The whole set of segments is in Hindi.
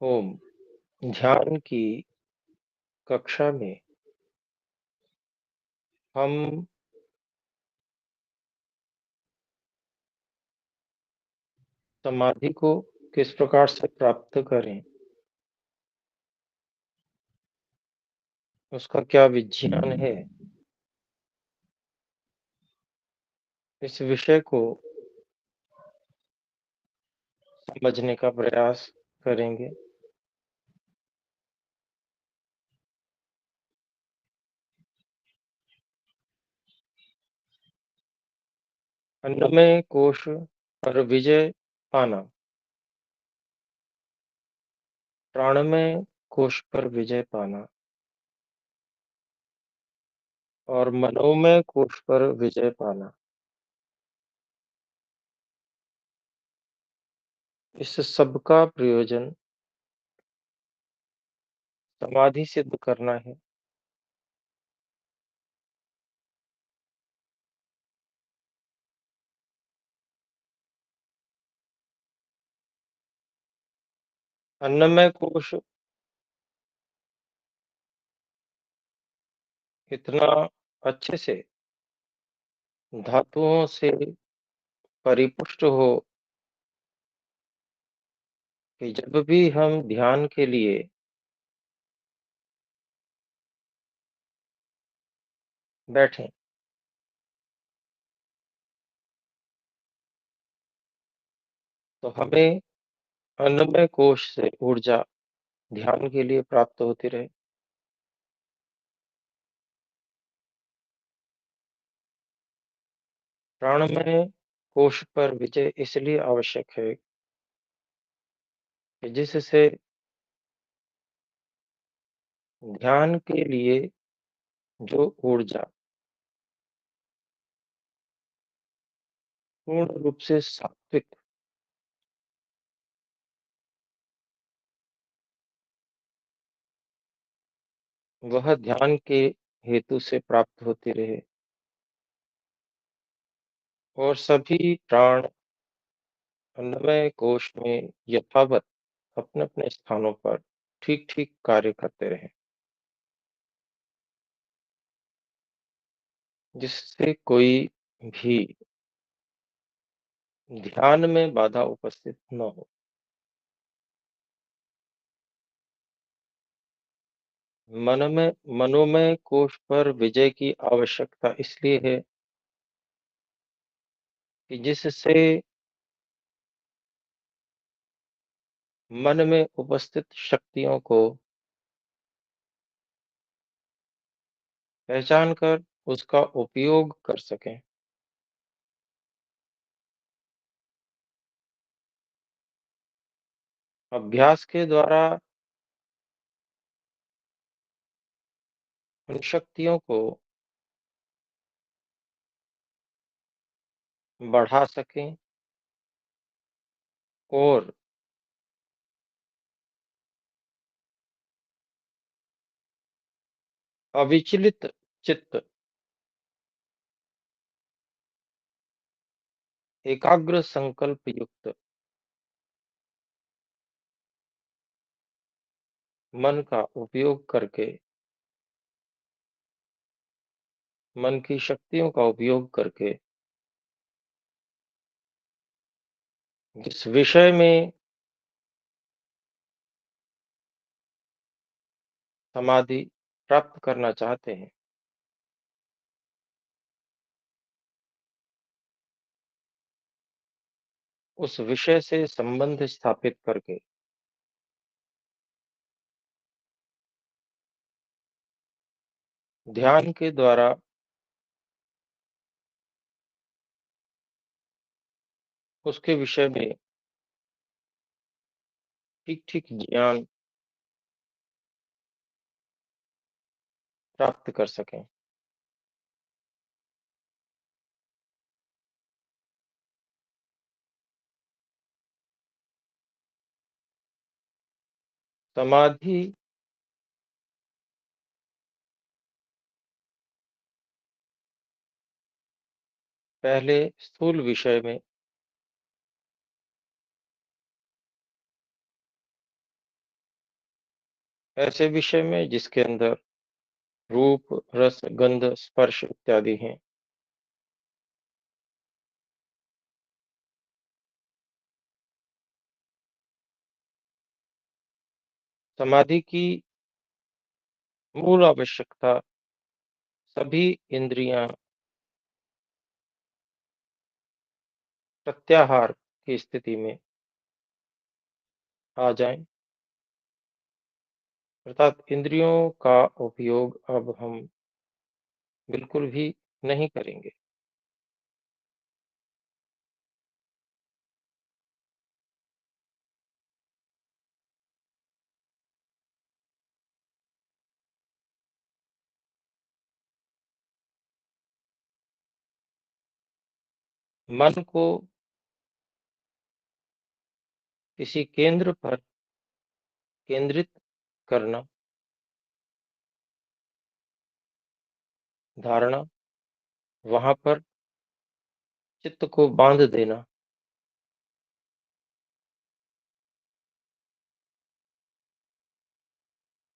ओम। ध्यान की कक्षा में हम समाधि को किस प्रकार से प्राप्त करें, उसका क्या विज्ञान है, इस विषय को समझने का प्रयास करेंगे। अन्नमय कोश पर विजय पाना, प्राणमय कोश पर विजय पाना और मनोमय कोश पर विजय पाना, इस सब का प्रयोजन समाधि सिद्ध करना है। अन्नमय कोश इतना अच्छे से धातुओं से परिपुष्ट हो कि जब भी हम ध्यान के लिए बैठें, तो हमें अन्नमय कोश से ऊर्जा ध्यान के लिए प्राप्त होती रहे। प्राणमय कोश पर विजय इसलिए आवश्यक है कि जिससे ध्यान के लिए जो ऊर्जा पूर्ण रूप से सात्विक, वह ध्यान के हेतु से प्राप्त होती रहे और सभी प्राण अन्नमय कोश में यथावत अपने-अपने स्थानों पर ठीक-ठीक कार्य करते रहें, जिससे कोई भी ध्यान में बाधा उपस्थित न हो। मनोमय कोश पर विजय की आवश्यकता इसलिए है कि जिससे मन में उपस्थित शक्तियों को पहचान कर उसका उपयोग कर सकें। अभ्यास के द्वारा उन शक्तियों को बढ़ा सकें और अविचलित चित्त, एकाग्र संकल्प युक्त मन का उपयोग करके, मन की शक्तियों का उपयोग करके जिस विषय में समाधि प्राप्त करना चाहते हैं, उस विषय से संबंध स्थापित करके ध्यान के द्वारा उसके विषय में ठीक-ठीक ज्ञान प्राप्त कर सकें। समाधि पहले स्थूल विषय में ऐसे विषय में जिसके अंदर रूप, रस, गंध, स्पर्श इत्यादि हैं। समाधि की मूल आवश्यकता सभी इंद्रियां प्रत्याहार की स्थिति में आ जाएं, अर्थात इंद्रियों का उपयोग अब हम बिल्कुल भी नहीं करेंगे। मन को किसी केंद्र पर केंद्रित करना, धारणा, वहां पर चित्त को बांध देना,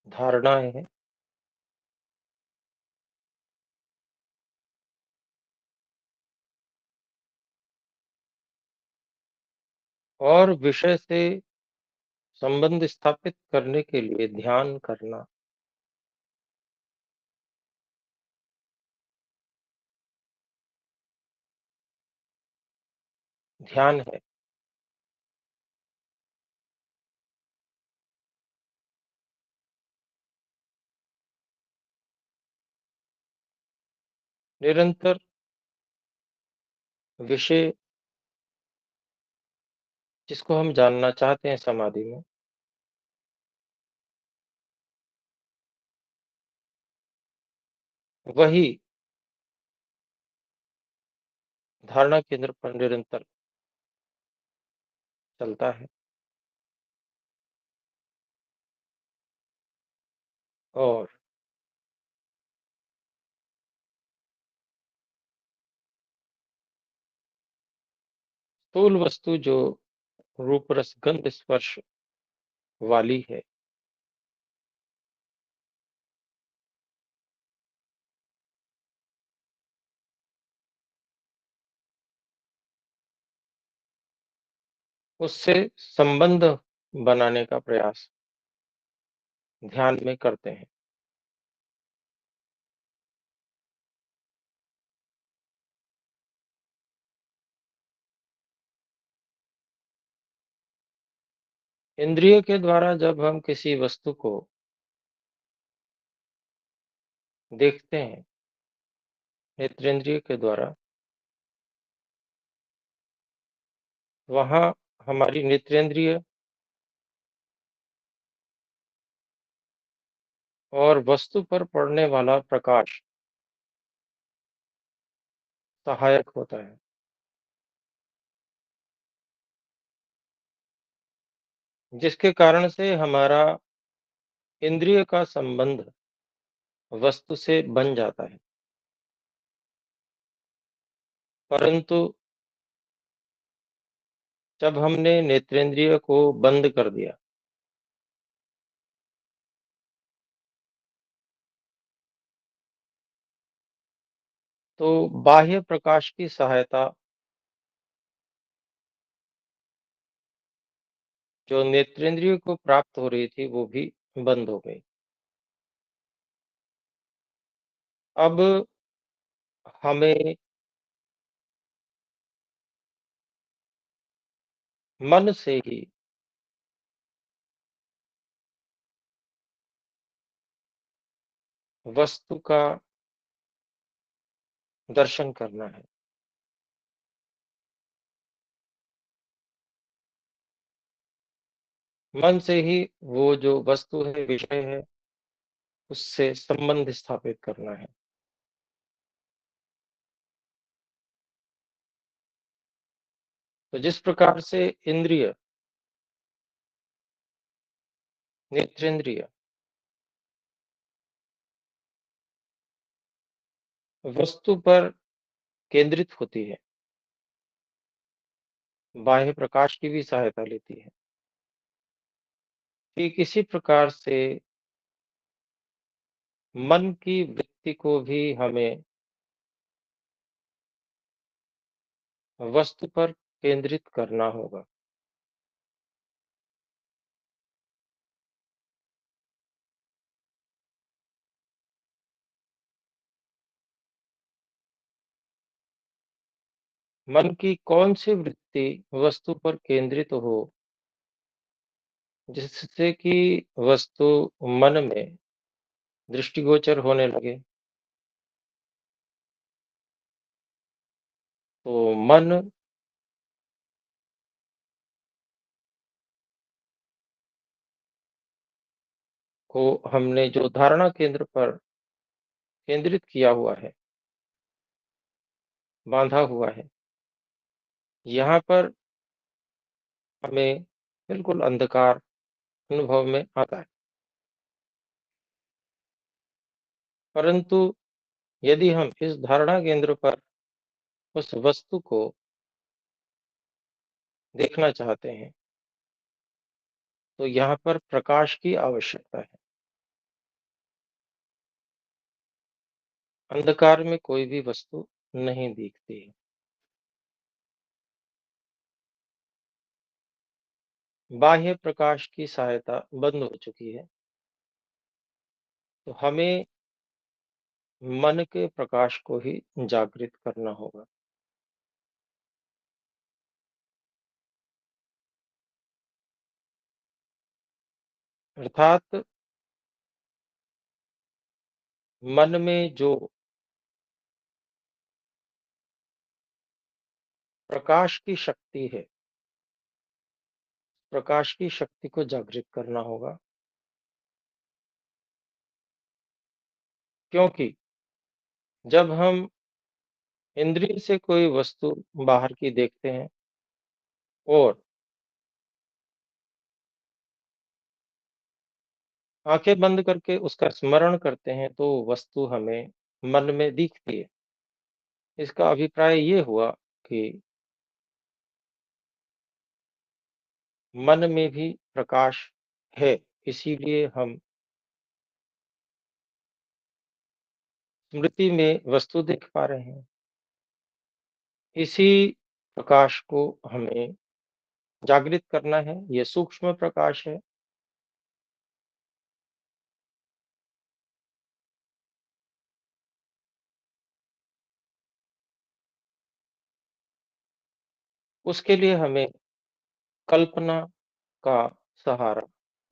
धारणाएं हैं। और विषय से संबंध स्थापित करने के लिए ध्यान करना, ध्यान है। निरंतर विषय जिसको हम जानना चाहते हैं समाधि में, वही धारणा केंद्र पर निरंतर चलता है। और स्थूल वस्तु जो रूप रस गंध स्पर्श वाली है, उससे संबंध बनाने का प्रयास ध्यान में करते हैं। इंद्रिय के द्वारा जब हम किसी वस्तु को देखते हैं, नेत्रेंद्रिय के द्वारा, वहां हमारी नेत्रेंद्रिय और वस्तु पर पड़ने वाला प्रकाश सहायक होता है, जिसके कारण से हमारा इंद्रिय का संबंध वस्तु से बन जाता है। परंतु जब हमने नेत्रेंद्रिय को बंद कर दिया, तो बाह्य प्रकाश की सहायता जो नेत्रेंद्रिय को प्राप्त हो रही थी, वो भी बंद हो गई। अब हमें मन से ही वस्तु का दर्शन करना है। मन से ही वो जो वस्तु है, विषय है, उससे संबंध स्थापित करना है। तो जिस प्रकार से इंद्रिय, नेत्रेंद्रिय वस्तु पर केंद्रित होती है, बाह्य प्रकाश की भी सहायता लेती है, ठीक इसी प्रकार से मन की वृत्ति को भी हमें वस्तु पर केंद्रित करना होगा। मन की कौन-सी वृत्ति वस्तु पर केंद्रित हो, जिससे कि वस्तु मन में दृष्टिगोचर होने लगे, तो मन को हमने जो धारणा केंद्र पर केंद्रित किया हुआ है, बाँधा हुआ है, यहाँ पर हमें बिल्कुल अंधकार अनुभव में आता है। परंतु यदि हम इस धारणा केंद्र पर उस वस्तु को देखना चाहते हैं, तो यहाँ पर प्रकाश की आवश्यकता है। अंधकार में कोई भी वस्तु नहीं दिखती है। बाह्य प्रकाश की सहायता बंद हो चुकी है, तो हमें मन के प्रकाश को ही जागृत करना होगा। अर्थात मन में जो प्रकाश की शक्ति है, प्रकाश की शक्ति को जागृत करना होगा। क्योंकि जब हम इंद्रिय से कोई वस्तु बाहर की देखते हैं और आँखें बंद करके उसका स्मरण करते हैं, तो वस्तु हमें मन में दिखती है। इसका अभिप्राय ये हुआ कि मन में भी प्रकाश है, इसीलिए हम स्मृति में वस्तु देख पा रहे हैं। इसी प्रकाश को हमें जागृत करना है, ये सूक्ष्म प्रकाश है। उसके लिए हमें कल्पना का सहारा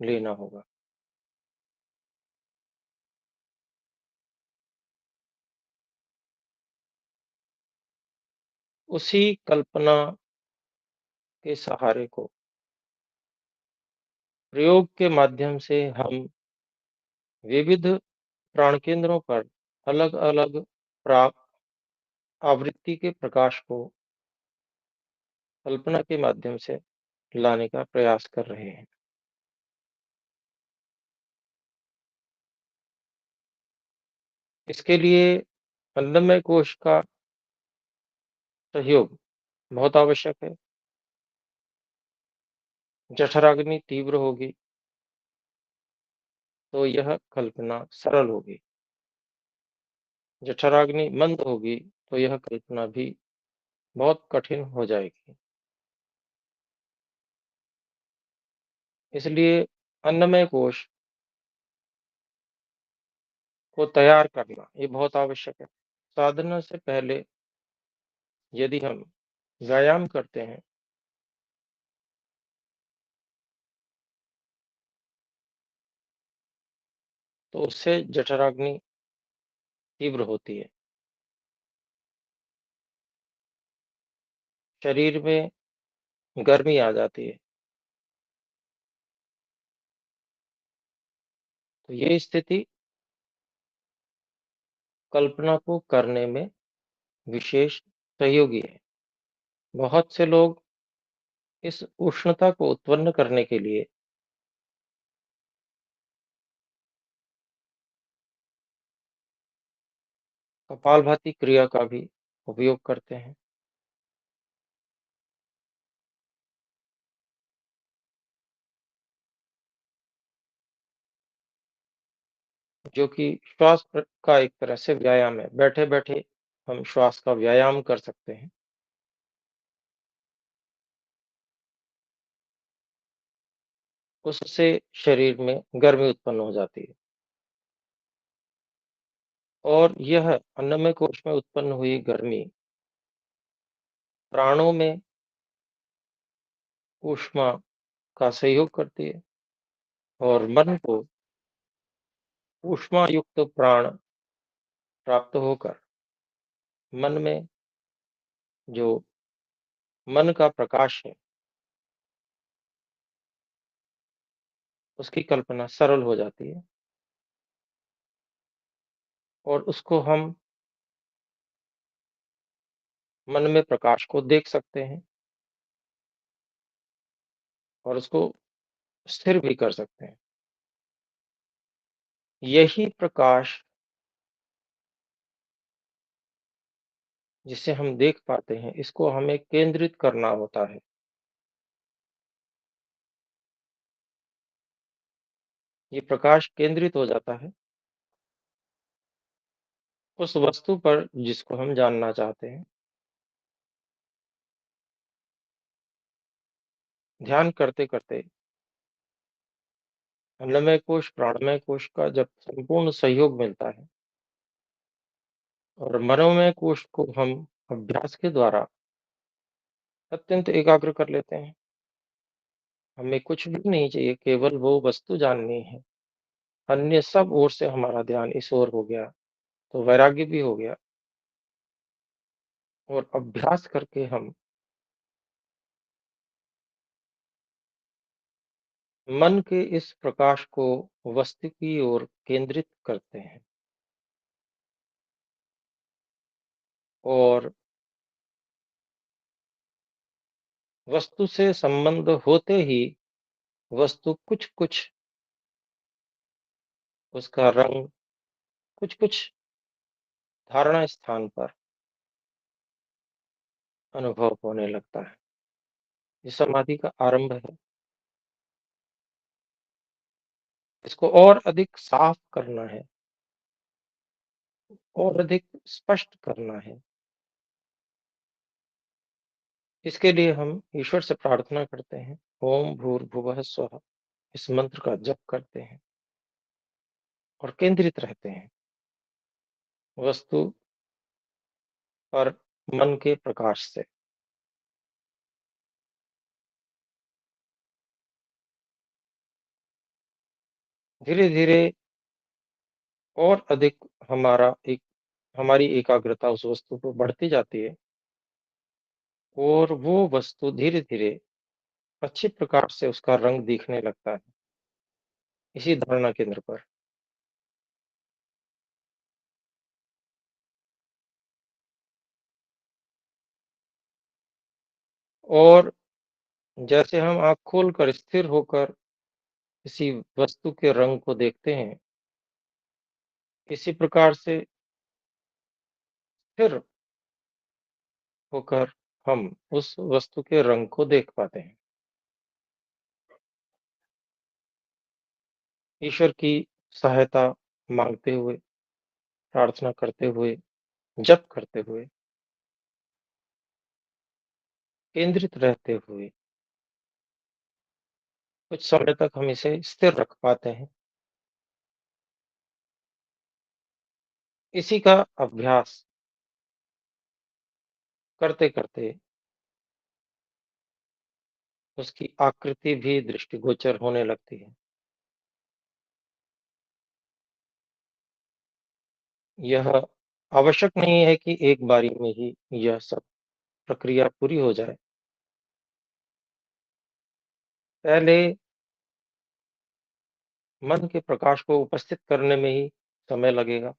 लेना होगा। उसी कल्पना के सहारे को प्रयोग के माध्यम से हम विविध प्राण केंद्रों पर अलग-अलग प्रा आवृत्ति के प्रकाश को कल्पना के माध्यम से लाने का प्रयास कर रहे हैं। इसके लिए अन्नमय कोश का सहयोग बहुत आवश्यक है। जठराग्नि तीव्र होगी, तो यह कल्पना सरल होगी। जठराग्नि मंद होगी, तो यह कल्पना भी बहुत कठिन हो जाएगी। इसलिए अन्नमय कोश को तैयार करना ये बहुत आवश्यक है। साधना से पहले यदि हम व्यायाम करते हैं, तो उससे जठराग्नि तीव्र होती है। शरीर में गर्मी आ जाती है। तो ये स्थिति कल्पना को करने में विशेष सहयोगी है। बहुत से लोग इस उष्णता को उत्पन्न करने के लिए कपालभाति क्रिया का भी उपयोग करते हैं। जो कि श्वास का एक तरह से व्यायाम है। बैठे-बैठे हम श्वास का व्यायाम कर सकते हैं। उससे शरीर में गर्मी उत्पन्न हो जाती है और यह अन्नमय कोश में उत्पन्न हुई गर्मी प्राणों में ऊष्मा का सहयोग करती है और मन को ऊष्मा युक्त प्राण प्राप्त होकर मन में जो मन का प्रकाश है, उसकी कल्पना सरल हो जाती है और उसको हम मन में प्रकाश को देख सकते हैं और उसको स्थिर भी कर सकते हैं। यही प्रकाश जिसे हम देख पाते हैं, इसको हमें केंद्रित करना होता है। ये प्रकाश केंद्रित हो जाता है उस वस्तु पर जिसको हम जानना चाहते हैं। ध्यान करते-करते अन्नमय कोश, प्राणमय कोश का जब संपूर्ण सहयोग मिलता है और मनोमय कोश को हम अभ्यास के द्वारा अत्यंत एकाग्र कर लेते हैं। हमें कुछ भी नहीं चाहिए, केवल वो वस्तु जाननी है। अन्य सब ओर से हमारा ध्यान इस ओर हो गया, तो वैराग्य भी हो गया और अभ्यास करके हम मन के इस प्रकाश को वस्तु की ओर केंद्रित करते हैं और वस्तु से संबंध होते ही वस्तु कुछ-कुछ उसका रंग कुछ-कुछ धारणा स्थान पर अनुभव होने लगता है। ये समाधि का आरंभ है। इसको और अधिक साफ करना है और अधिक स्पष्ट करना है। इसके लिए हम ईश्वर से प्रार्थना करते हैं। ओम भूर्भुवः स्वः इस मंत्र का जप करते हैं और केंद्रित रहते हैं वस्तु पर मन के प्रकाश से। धीरे-धीरे और अधिक हमारा एक हमारी एकाग्रता उस वस्तु पर बढ़ती जाती है और वो वस्तु धीरे-धीरे अच्छे प्रकार से उसका रंग दिखने लगता है, इसी धारणा केंद्र पर। और जैसे हम आँख खोलकर स्थिर होकर किसी वस्तु के रंग को देखते हैं, इसी प्रकार से स्थिर होकर हम उस वस्तु के रंग को देख पाते हैं। ईश्वर की सहायता माँगते हुए, प्रार्थना करते हुए, जप करते हुए, केंद्रित रहते हुए, कुछ समय तक हम इसे स्थिर रख पाते हैं। इसी का अभ्यास करते-करते उसकी आकृति भी दृष्टिगोचर होने लगती है। यह आवश्यक नहीं है कि एक बारी में ही यह सब प्रक्रिया पूरी हो जाए। पहले मन के प्रकाश को उपस्थित करने में ही समय लगेगा।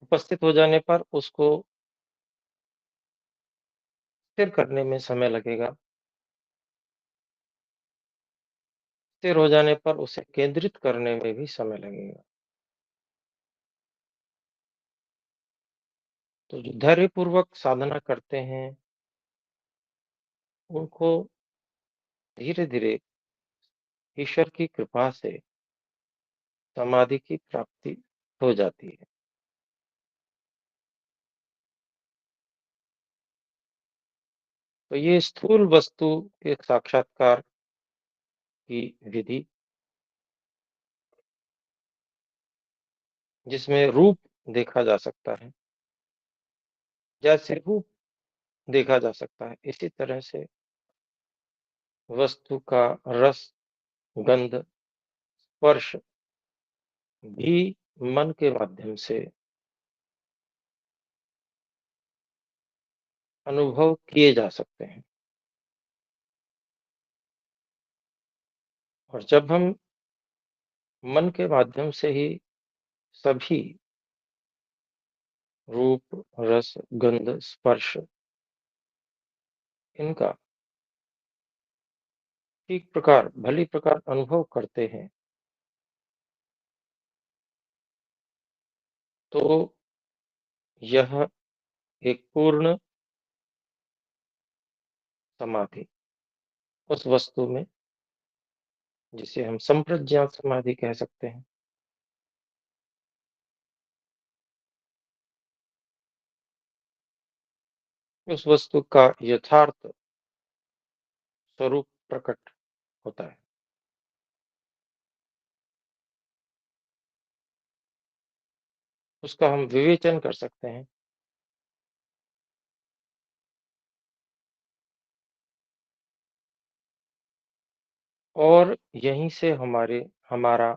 उपस्थित हो जाने पर उसको स्थिर करने में समय लगेगा। स्थिर हो जाने पर उसे केंद्रित करने में भी समय लगेगा। तो जो धैर्यपूर्वक साधना करते हैं, उनको धीरे-धीरे ईश्वर की कृपा से समाधि की प्राप्ति हो जाती है। तो ये स्थूल वस्तु के साक्षात्कार की विधि, जिसमें रूप देखा जा सकता है, जैसे रूप देखा जा सकता है, इसी तरह से वस्तु का रस, गंध, स्पर्श भी मन के माध्यम से अनुभव किए जा सकते हैं। और जब हम मन के माध्यम से ही सभी रूप, रस, गंध, स्पर्श इनका ठीक प्रकार, भली प्रकार अनुभव करते हैं, तो यह एक पूर्ण समाधि उस वस्तु में, जिसे हम संप्रज्ञात समाधि कह सकते हैं, उस वस्तु का यथार्थ स्वरूप प्रकट होता है। उसका हम विवेचन कर सकते हैं और यहीं से हमारा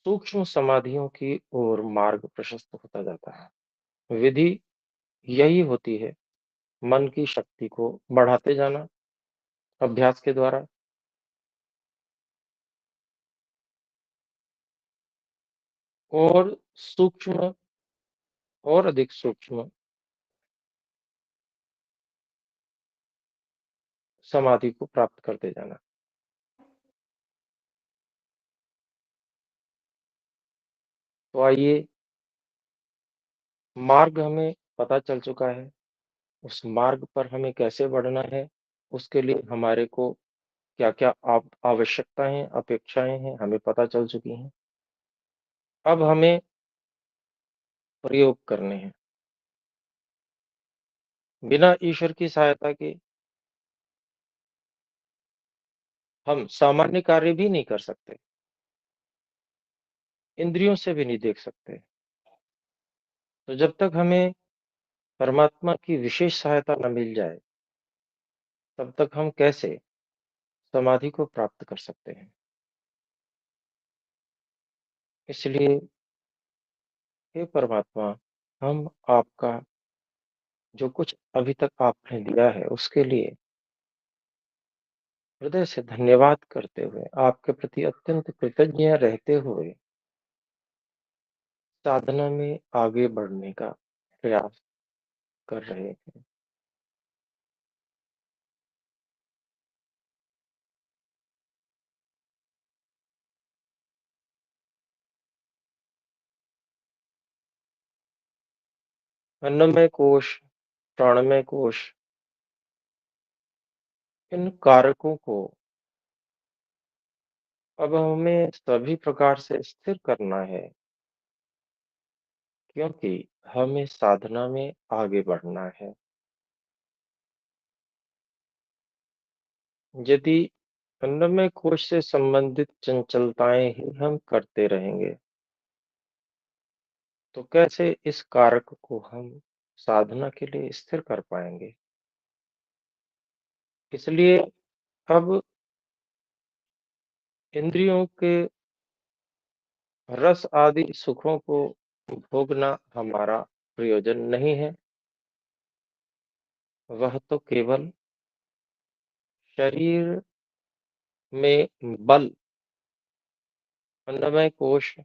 सूक्ष्म समाधियों की ओर मार्ग प्रशस्त होता जाता है। विधि यही होती है, मन की शक्ति को बढ़ाते जाना अभ्यास के द्वारा, और सूक्ष्म और अधिक सूक्ष्म समाधि को प्राप्त करते जाना। तो आइए, मार्ग हमें पता चल चुका है, उस मार्ग पर हमें कैसे बढ़ना है, उसके लिए हमारे को क्या-क्या आवश्यकताएँ, अपेक्षाएँ हैं, हमें पता चल चुकी हैं। अब हमें प्रयोग करने हैं। बिना ईश्वर की सहायता के हम सामान्य कार्य भी नहीं कर सकते, इंद्रियों से भी नहीं देख सकते। तो जब तक हमें परमात्मा की विशेष सहायता न मिल जाए, तब तक हम कैसे समाधि को प्राप्त कर सकते हैं। इसलिए हे परमात्मा, हम आपका जो कुछ अभी तक आपने दिया है, उसके लिए हृदय से धन्यवाद करते हुए, आपके प्रति अत्यंत कृतज्ञ रहते हुए, साधना में आगे बढ़ने का प्रयास कर रहे हैं। अन्नमय कोश, प्राणमय कोश, इन कारकों को अब हमें सभी प्रकार से स्थिर करना है, क्योंकि हमें साधना में आगे बढ़ना है। यदि अन्नमय कोश से संबंधित चंचलताएं ही हम करते रहेंगे, तो कैसे इस कारक को हम साधना के लिए स्थिर कर पाएंगे। इसलिए अब इंद्रियों के रस आदि सुखों को भोगना हमारा प्रयोजन नहीं है। वह तो केवल शरीर में बल, अन्नमय कोश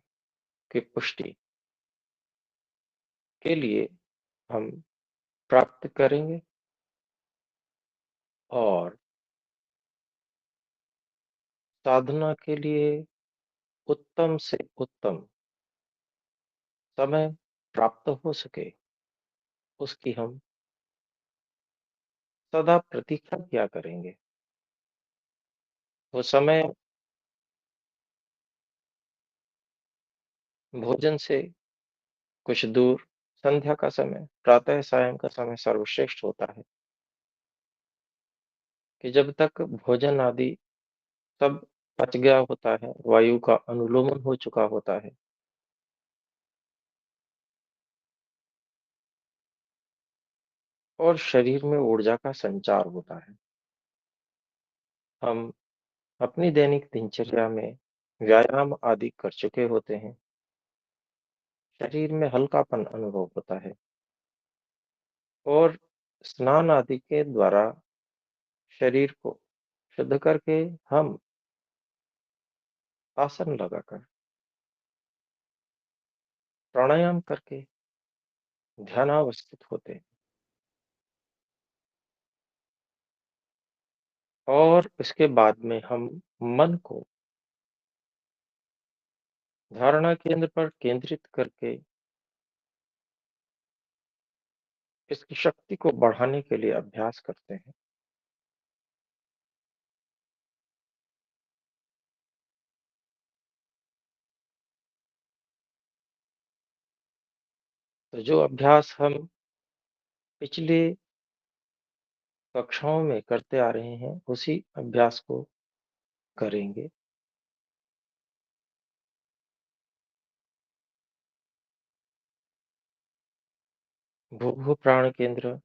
की पुष्टि के लिए हम प्राप्त करेंगे, और साधना के लिए उत्तम से उत्तम समय प्राप्त हो सके, उसकी हम सदा प्रतीक्षा किया करेंगे। वो समय भोजन से कुछ दूर संध्या का समय, प्रातः सायं का समय सर्वश्रेष्ठ होता है कि जब तक भोजन आदि सब पच गया होता है, वायु का अनुलोमन हो चुका होता है और शरीर में ऊर्जा का संचार होता है। हम अपनी दैनिक दिनचर्या में व्यायाम आदि कर चुके होते हैं, शरीर में हल्कापन अनुभव होता है और स्नान आदि के द्वारा शरीर को शुद्ध करके हम आसन लगाकर, प्राणायाम करके ध्यानावस्थित होते हैं और इसके बाद में हम मन को धारणा केंद्र पर केंद्रित करके इसकी शक्ति को बढ़ाने के लिए अभ्यास करते हैं। तो जो अभ्यास हम पिछले कक्षाओं में करते आ रहे हैं, उसी अभ्यास को करेंगे। भू प्राण केंद्र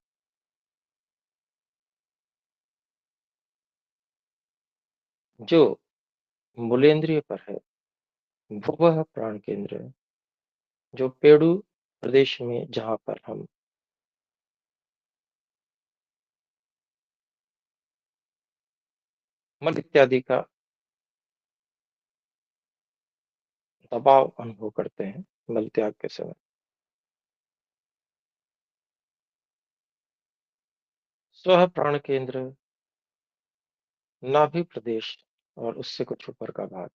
जो मूलेंद्रिय पर है, भूवः प्राण केंद्र जो पेड़ू प्रदेश में, जहाँ पर हम मल इत्यादि का दबाव अनुभव करते हैं मल त्याग के समय। स्व प्राण केंद्र नाभि प्रदेश और उससे कुछ ऊपर का भाग,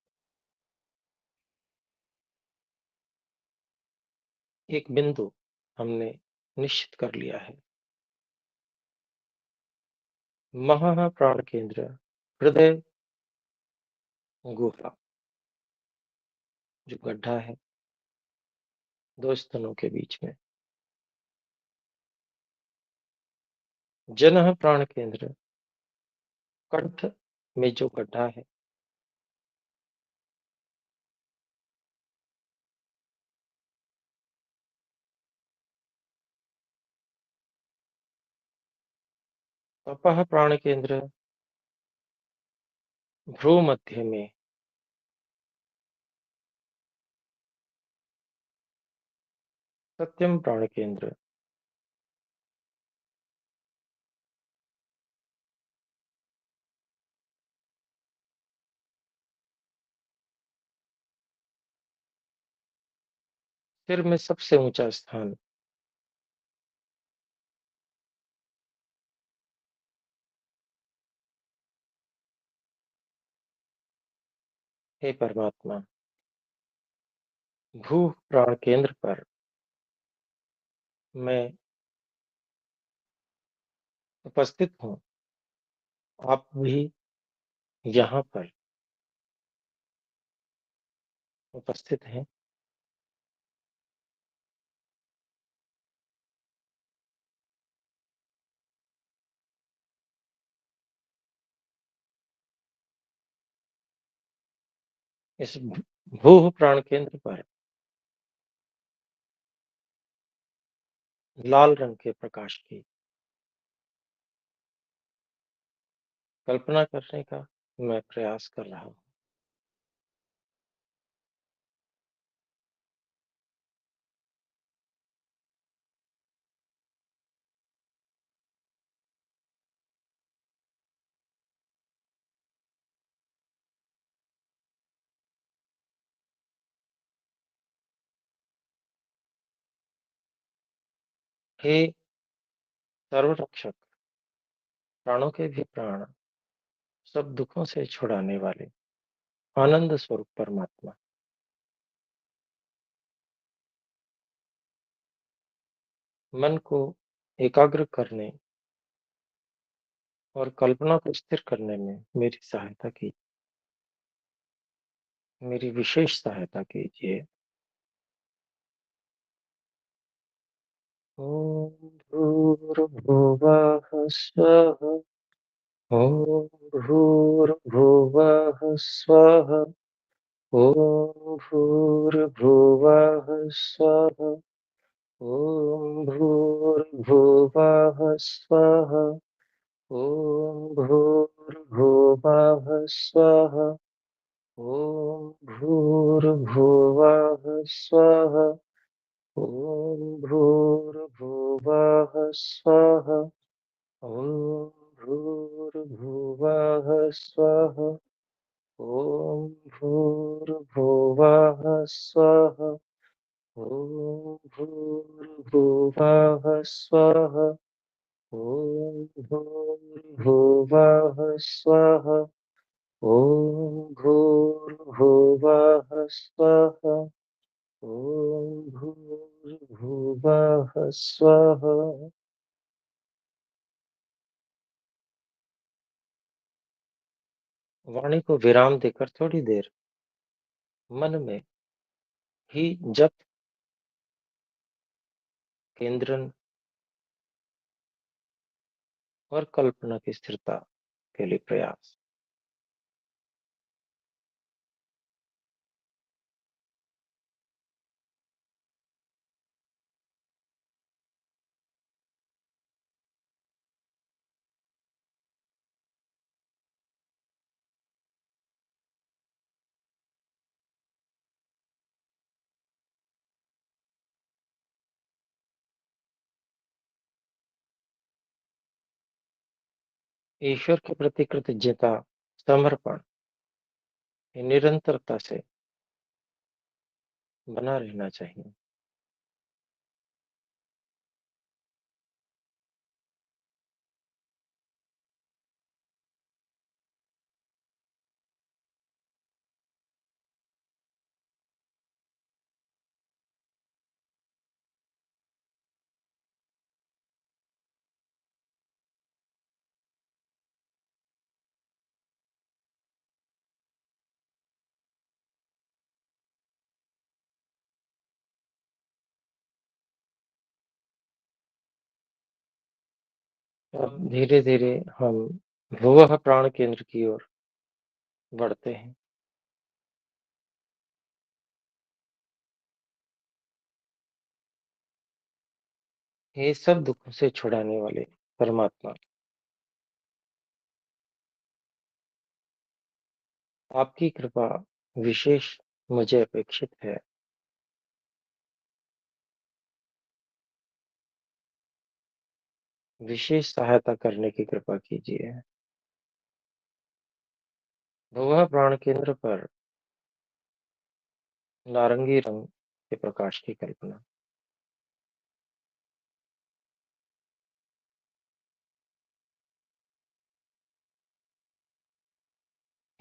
एक बिंदु हमने निश्चित कर लिया है। महा प्राण केंद्र हृदय गुहा जो गड्ढा है दो स्तनों के बीच में। जनः प्राण केंद्र कंठ में जो गड्ढा है। तपः प्राण केंद्र भ्रू मध्य में। सत्यम प्राण केंद्र सिर में सबसे ऊंचा स्थान। हे परमात्मा, भू प्राण केंद्र पर मैं उपस्थित हूँ। आप भी यहाँ पर उपस्थित हैं। इस भू प्राण केंद्र पर लाल रंग के प्रकाश की कल्पना करने का मैं प्रयास कर रहा हूँ। हे सर्वरक्षक, प्राणों के भी प्राण, सब दुखों से छुड़ाने वाले आनंद स्वरूप परमात्मा, मन को एकाग्र करने और कल्पना को स्थिर करने में मेरी सहायता की, मेरी विशेष सहायता कीजिए। ॐ भूर्भुवः स्वः। ॐ भूर्भुवः स्वः। ॐ भूर्भुवः स्वः। ॐ भूर्भुवः स्वः। ॐ भूर्भुवः स्वः। ॐ भूर्भुवः स्वः। ॐ भूर्भुवः स्वः। ॐ भूर्भुवः स्वः। ॐ भूर्भुवः स्वः। ॐ भूर्भुवः स्वः। ॐ भूर्भुवः स्वः। ॐ भूर्भुवः स्वः। ॐ भूर्भुवः स्वः। वाणी को विराम देकर थोड़ी देर मन में ही जप, केंद्रन और कल्पना की स्थिरता के लिए प्रयास। ईश्वर के प्रति कृतज्ञता, समर्पण, ये निरंतरता से बना रहना चाहिए। अब धीरे-धीरे हम भूवः प्राण केंद्र की ओर बढ़ते हैं। हे सब दुखों से छुड़ाने वाले परमात्मा, आपकी कृपा विशेष मुझे अपेक्षित है। विशेष सहायता करने की कृपा कीजिए। भुवः प्राण केंद्र पर नारंगी रंग के प्रकाश की कल्पना।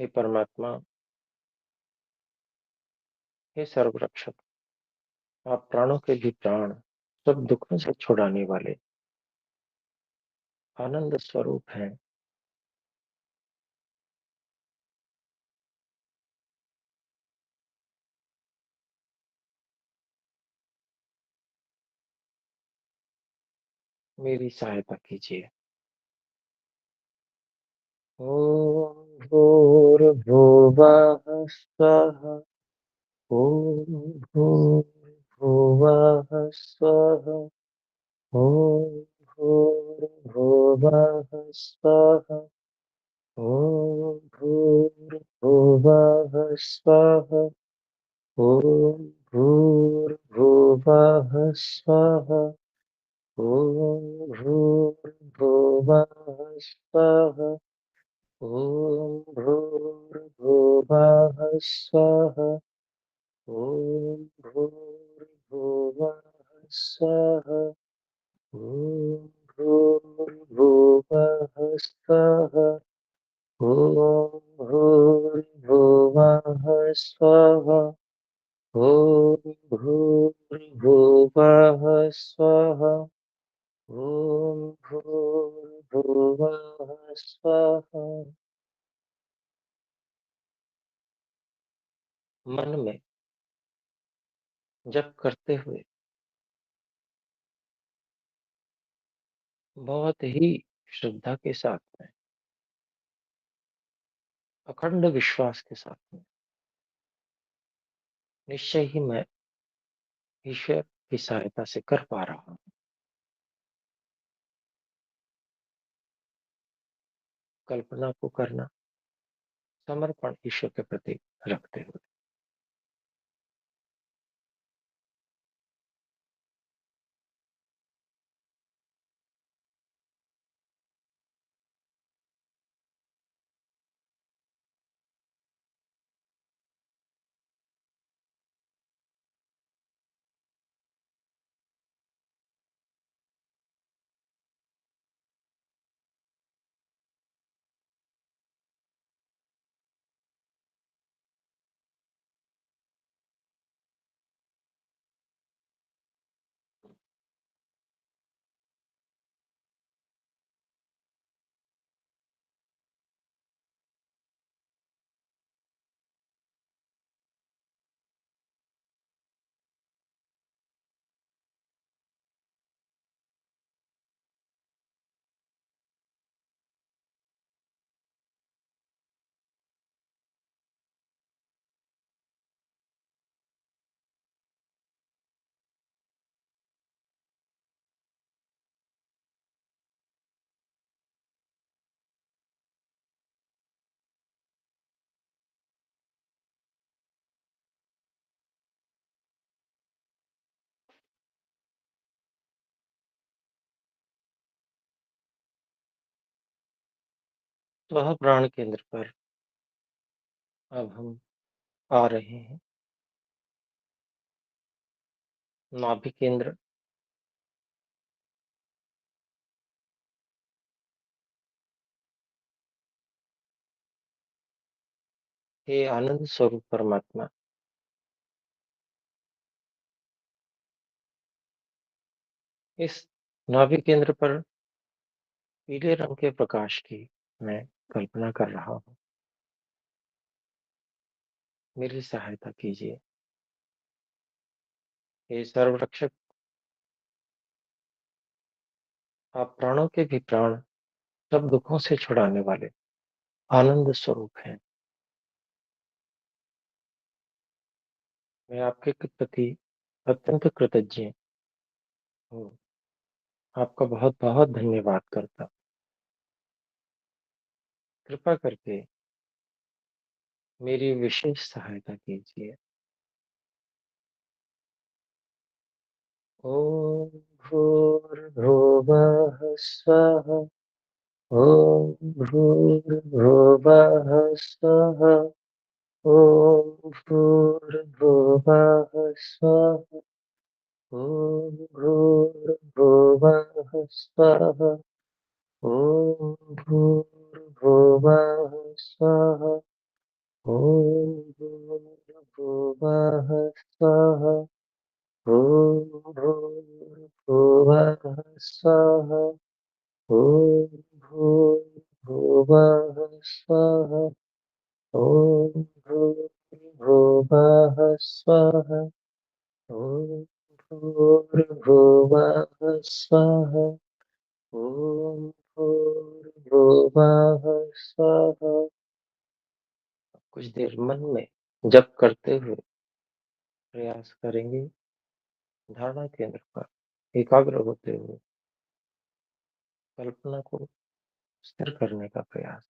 हे परमात्मा, हे सर्वरक्षक, आप प्राणों के भी प्राण, सब दुखों से छुड़ाने वाले आनंद स्वरूप हैं। मेरी सहायता कीजिए। ॐ भूर्भुवः स्वः। ॐ भूर्भुवः स्वः। ॐ भूर्भुवः स्वः। ॐ भूर्भुवः स्वः। ॐ भूर्भुवः स्वः। ॐ भूर्भुवः स्वः। ॐ भूर्भुवः स्वः। ॐ भूर्भुवः स्वः। ॐ भूर्भुवः स्वः। ॐ भूर्भुवः स्वः। ॐ भूर्भुवः स्वः। ॐ भूर्भुवः स्वः। मन में जप करते हुए बहुत ही श्रद्धा के साथ में, अखंड विश्वास के साथ में निश्चय ही मैं ईश्वर की सहायता से कर पा रहा हूँ। कल्पना को करना, समर्पण ईश्वर के प्रति रखते हुए। वह प्राण केंद्र पर अब हम आ रहे हैं। नाभि केंद्र, हे आनंद स्वरूप परमात्मा, इस नाभि केंद्र पर पीले रंग के प्रकाश की मैं कल्पना कर रहा हूँ। मेरी सहायता कीजिए। हे सर्वरक्षक, आप प्राणों के भी प्राण, सब दुखों से छुड़ाने वाले आनंद स्वरूप हैं। मैं आपके प्रति अत्यंत कृतज्ञ हूँ। आपका बहुत बहुत धन्यवाद करता। कृपा करके मेरी विशेष सहायता कीजिए। ओम भूर्भुवः स्वः। ओम भूर्भुवः स्वः। ओम भूर्भुवः स्वः। ओम भूर्भुवः स्वः। ओम भूर्भुवः स्वः। ओम भूर्भुवः स्वः। ओम भूर्भुवः स्वः। ओम भूर्भुवः स्वः। ओम भूर्भुवः स्वः। ओम भूर्भुवः स्वः। ओम भूर्भुवः स्वः। कुछ देर मन में जप करते हुए प्रयास करेंगे, धारणा केंद्र पर एकाग्र होते हुए कल्पना को स्थिर करने का प्रयास।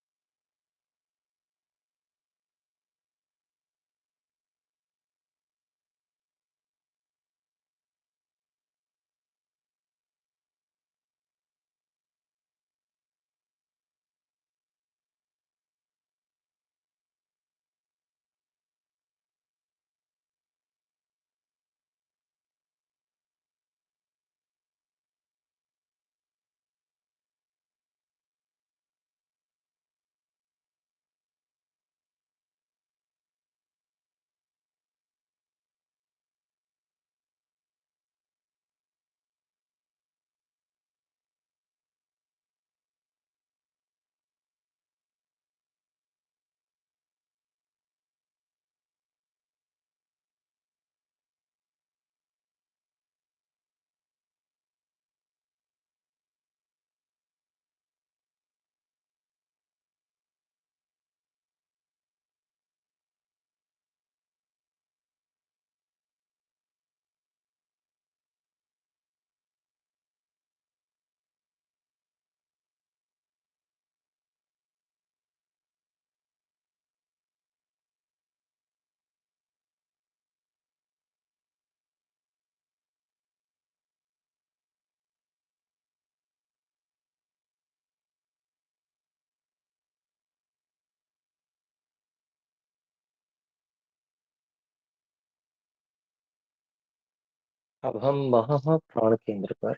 अब हम महाप्राण केंद्र पर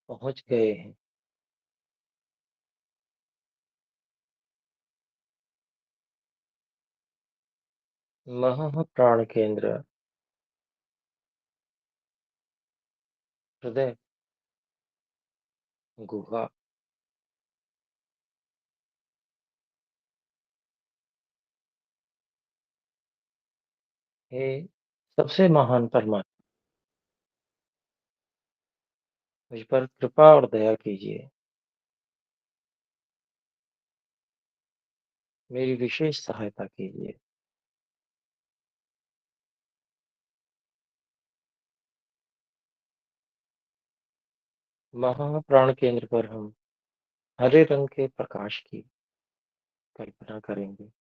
पहुंच गए हैं। महाप्राण केंद्र हृदय गुहा हे सबसे महान परमात्मा, मुझ पर कृपा और दया कीजिए। मेरी विशेष सहायता कीजिए। महाप्राण केंद्र पर हम हरे रंग के प्रकाश की कल्पना करेंगे।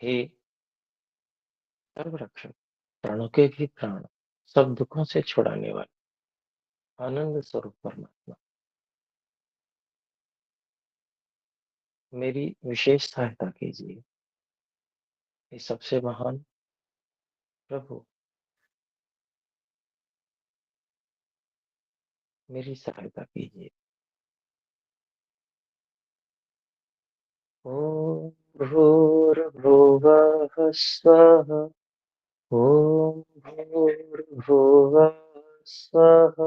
हे सर्वरक्षक, प्राणों के भी प्राण, सब दुखों से छुड़ाने वाले आनंद स्वरूप परमात्मा, मेरी विशेष सहायता कीजिए। ये सबसे महान प्रभु, मेरी सहायता कीजिए। ओम भूर्भुवः स्वः। ओम भूर्भुवः स्वः।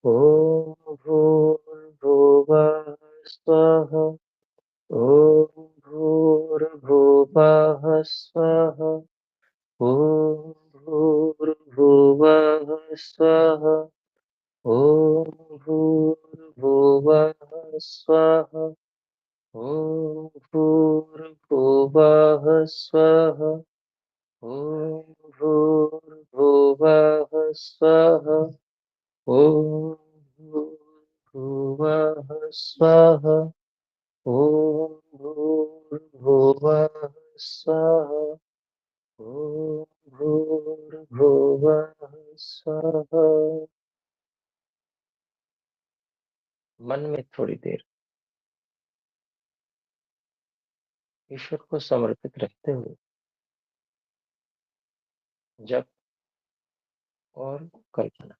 ओम भूर्भुवः स्वः। ओम भूर्भुवः स्वः। ओम भूर्भुवः स्वः। ओम भूर्भुवः स्वः। ओम भूर्भुवः स्वः। ओम भूर्भुवः स्वः। ओम भूर्भुवः स्वः। ओम भूर्भुवः स्वः। ओम भूर्भुवः स्वः। मन में थोड़ी देर ईश्वर को समर्पित रखते हुए जप और कल्पना।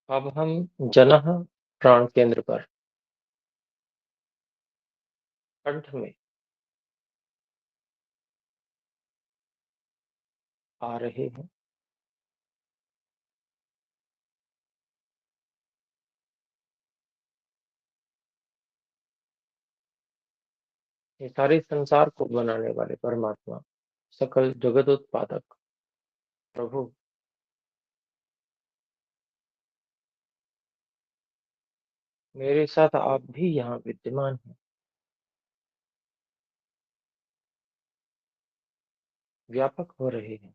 अब हम जनः प्राण केंद्र पर कंठ में आ रहे हैं। ये सारे संसार को बनाने वाले परमात्मा, सकल जगत उत्पादक प्रभु, मेरे साथ आप भी यहाँ विद्यमान हैं, व्यापक हो रहे हैं।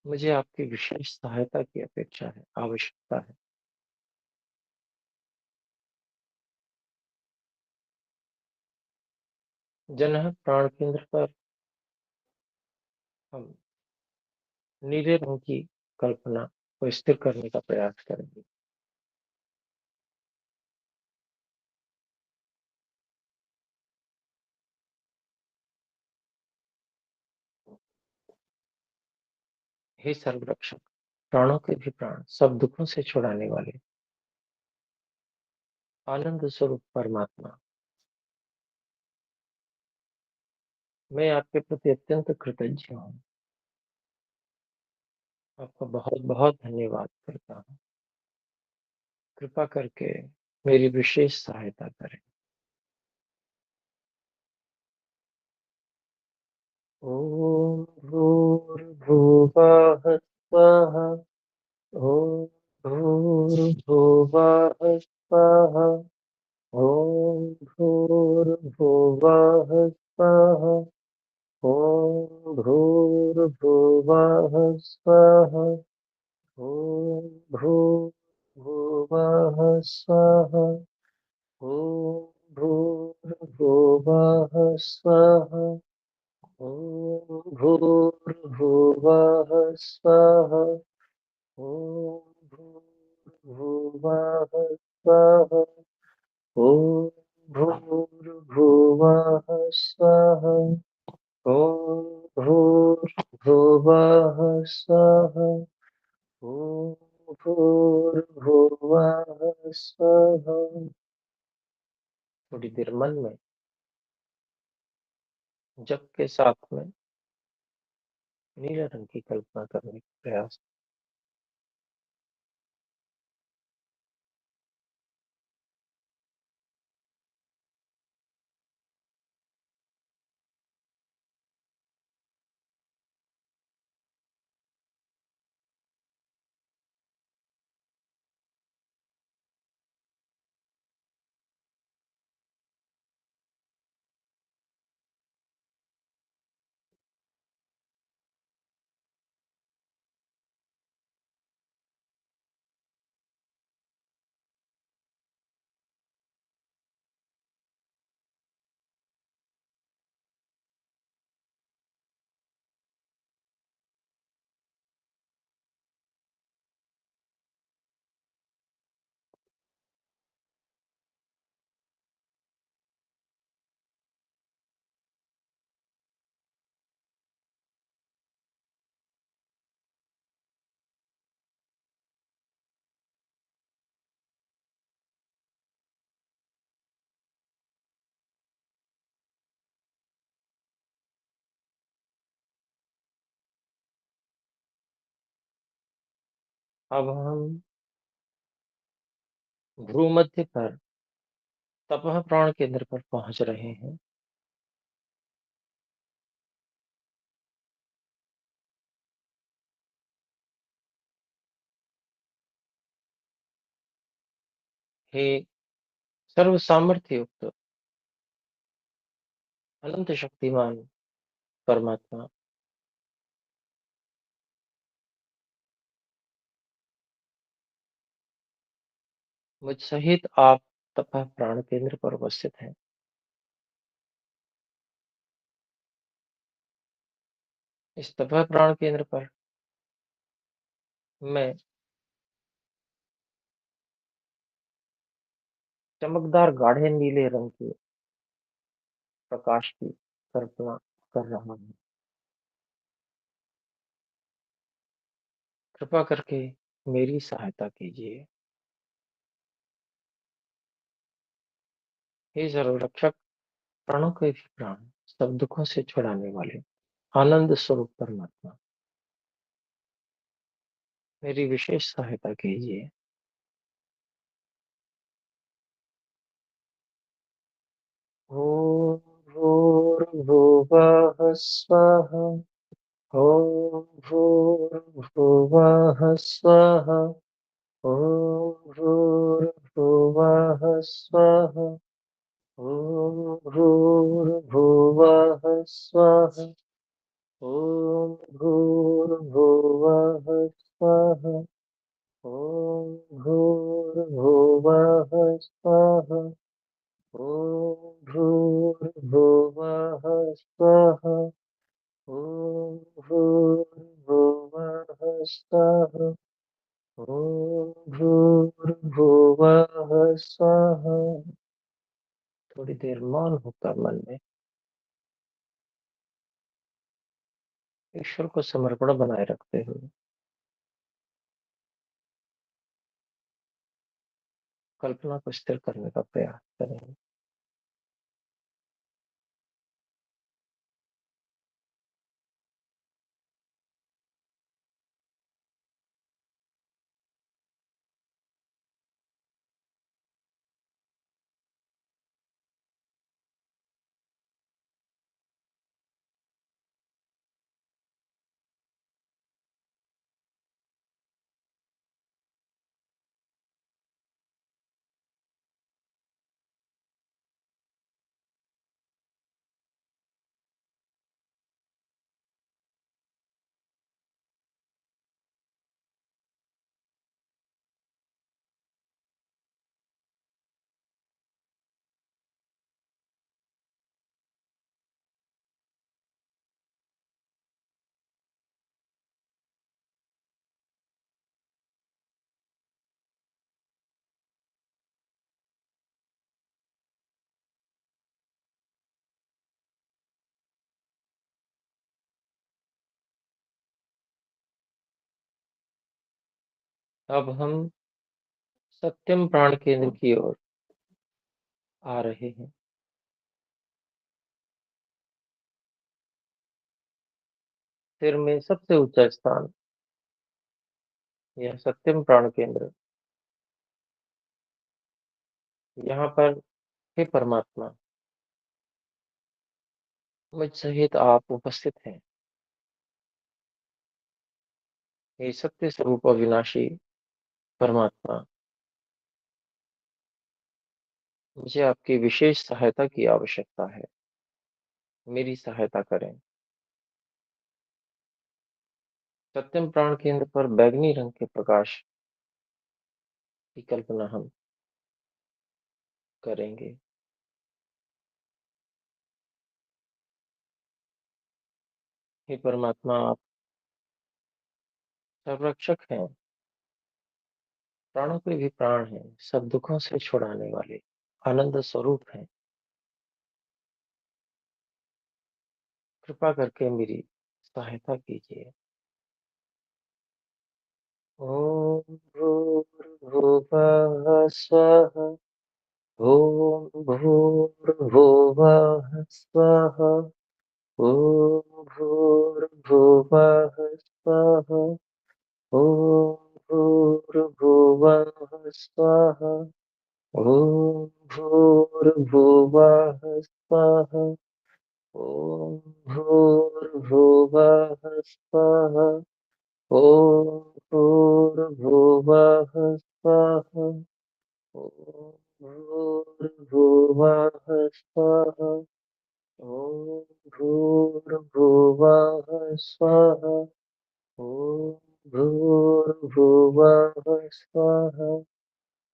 मुझे आपकी विशेष सहायता की अपेक्षा है, आवश्यकता है। जनः प्राण केंद्र पर हम नीले रंग की कल्पना को स्थिर करने का प्रयास करेंगे। हे सर्वरक्षक, प्राणों के भी प्राण, सब दुखों से छुड़ाने वाले आनंद स्वरूप परमात्मा, मैं आपके प्रति अत्यंत कृतज्ञ हूँ। आपका बहुत बहुत धन्यवाद करता हूँ। कृपा करके मेरी विशेष सहायता करें। ओम भूर्भुवः स्वः। ओम भूर्भुवः स्वः। ओम भूर्भुवः स्वः। ओम भूर्भुवः स्वः। ओम भूर्भुवः स्वः। ओम भूर्भुवः स्वः। ॐ भूर्भुवः स्वः। ॐ भूर्भुवः स्वः। ॐ भूर्भुवः स्वः। ॐ भूर्भुवः स्वः। ॐ भूर्भुवः स्वः। थोड़ी देर मन में जप के साथ में नीले रंग की कल्पना करने का प्रयास। अब हम भ्रूमध्य पर तपह प्राण केंद्र पर पहुंच रहे हैं। हे सर्व सामर्थ्य युक्त अनंत शक्तिमान परमात्मा, मुझ सहित आप तपह प्राण केंद्र पर उपस्थित हैं। इस तपह प्राण केंद्र पर मैं चमकदार गाढ़े नीले रंग के प्रकाश की कल्पना कर रहा हूँ। कृपा करके मेरी सहायता कीजिए। हे सर्वरक्षक, प्राणों के भी प्राण, सब दुखों से छुड़ाने वाले आनंद स्वरूप परमात्मा, मेरी विशेष सहायता कीजिए। ओम भूर्भुवः स्वः। ॐ भूर्भुवः स्वः। ॐ भूर्भुवः स्वः। ॐ भूर्भुवः स्वः। ॐ भूर्भुवः स्वः। ॐ भूर्भुवः स्वः। ॐ भूर्भुवः स्वः। ॐ भूर्भुवः स्वः। थोड़ी देर मौन होकर मन में ईश्वर को समर्पण बनाए रखते हुए कल्पना को स्थिर करने का प्रयास करें। अब हम सत्यम प्राण केंद्र की ओर आ रहे हैं। सिर में सबसे ऊंचा स्थान यह सत्यम प्राण केंद्र। यहाँ पर हे परमात्मा, मुझ सहित आप उपस्थित हैं। हे सत्य स्वरूप अविनाशी परमात्मा, मुझे आपकी विशेष सहायता की आवश्यकता है। मेरी सहायता करें। सत्यम प्राण केंद्र पर बैंगनी रंग के प्रकाश की कल्पना हम करेंगे। हे परमात्मा, आप संरक्षक हैं, प्राणों के भी प्राण हैं, सब दुखों से छुड़ाने वाले आनंद स्वरूप हैं। कृपा करके मेरी सहायता कीजिए। ओम भूर्भुवः स्वः। ओम भूर्भुवः स्वः। ओम भूर्भुवः स्वः। ओम भूर्भुवः स्वः। ओम भूर्भुवः स्वः। ओम भूर्भुवः स्वः। ओम भूर्भुवः स्वः। ओम भूर्भुवः स्वः। ओम भूर्भुवः स्वः। ओम भूर्भुवः स्वः।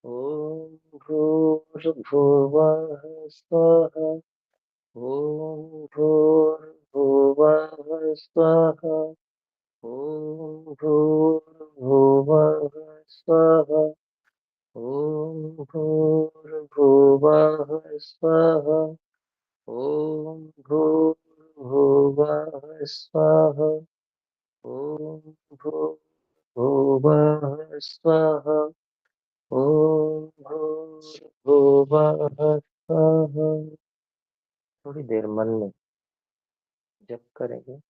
ओम भूर्भुवः स्वः। ओम भूर्भुवः स्वः। ओम भूर्भुवः स्वः। ओम भूर्भुवः स्वः। ओम भूर्भुवः स्वः। ओम भूर्भुवः स्वः। ओम भूर्भुवः स्वः। थोड़ी देर मन में जप करेंगे।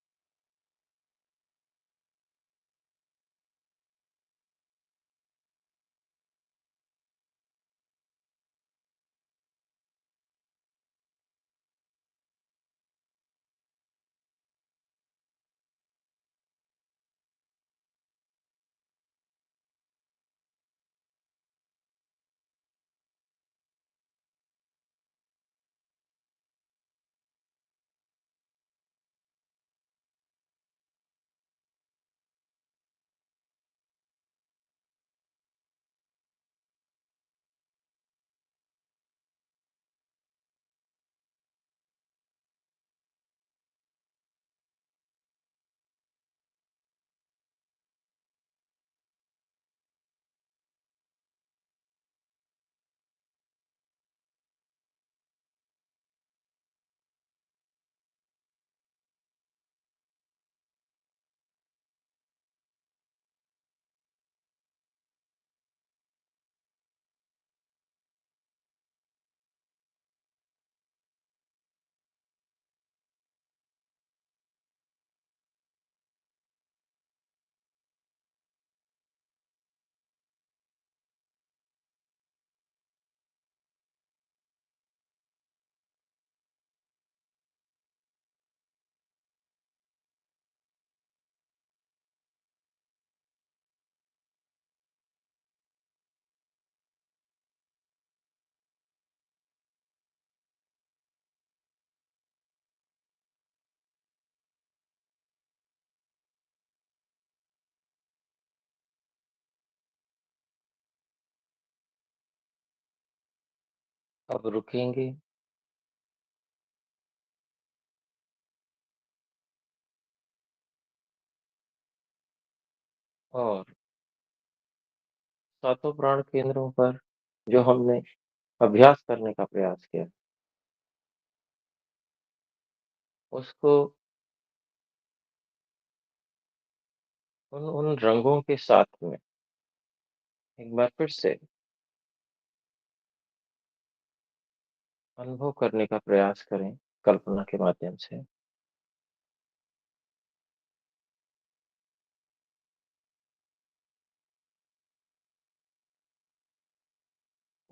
अब रुकेंगे और सातों प्राण केंद्रों पर जो हमने अभ्यास करने का प्रयास किया, उसको उन रंगों के साथ में एक बार फिर से अनुभव करने का प्रयास करें कल्पना के माध्यम से।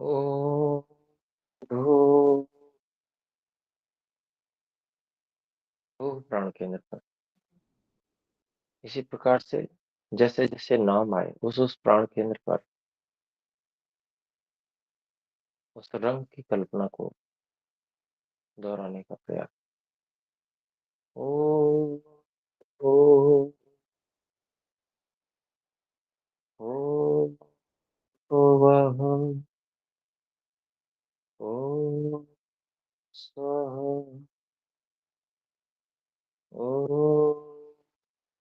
ओ धो प्राण केंद्र पर इसी प्रकार से जैसे जैसे नाम आए उस प्राण केंद्र पर उस रंग की कल्पना को दोहराने का प्रयास। ओ ओ ओ ओ वह ओ स्वाहा ओ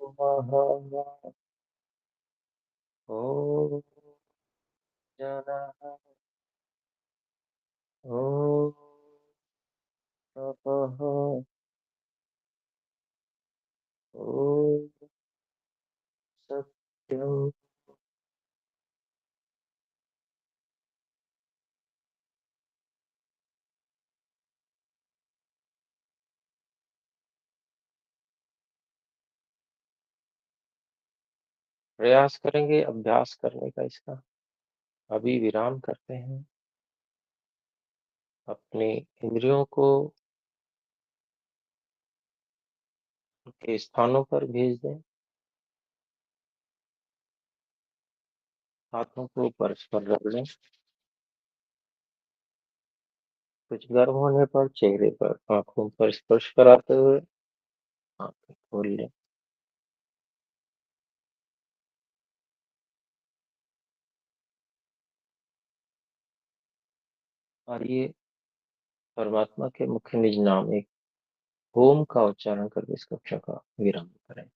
वह ओ जनः ओ तपः ओ सत्यम। प्रयास करेंगे अभ्यास करने का इसका। अभी विराम करते हैं, अपनी इंद्रियों को उनके स्थानों पर भेज दें, हाथों को परस्पर रख लें, कुछ गर्म होने पर चेहरे पर आंखों पर स्पर्श कराते हुए आंखें खोल लें। और ये परमात्मा के मुख्य निज नाम एक ओम का उच्चारण करके इस कक्षा का विराम करें।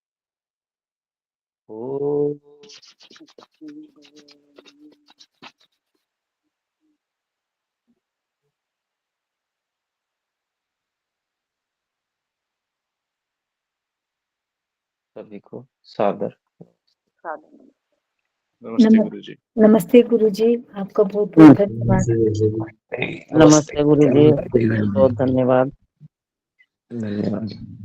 ओम सभी को सादर नमस्ते गुरुजी। नमस्ते गुरुजी, आपका बहुत बहुत धन्यवाद। नमस्ते गुरुजी, बहुत धन्यवाद। धन्यवाद।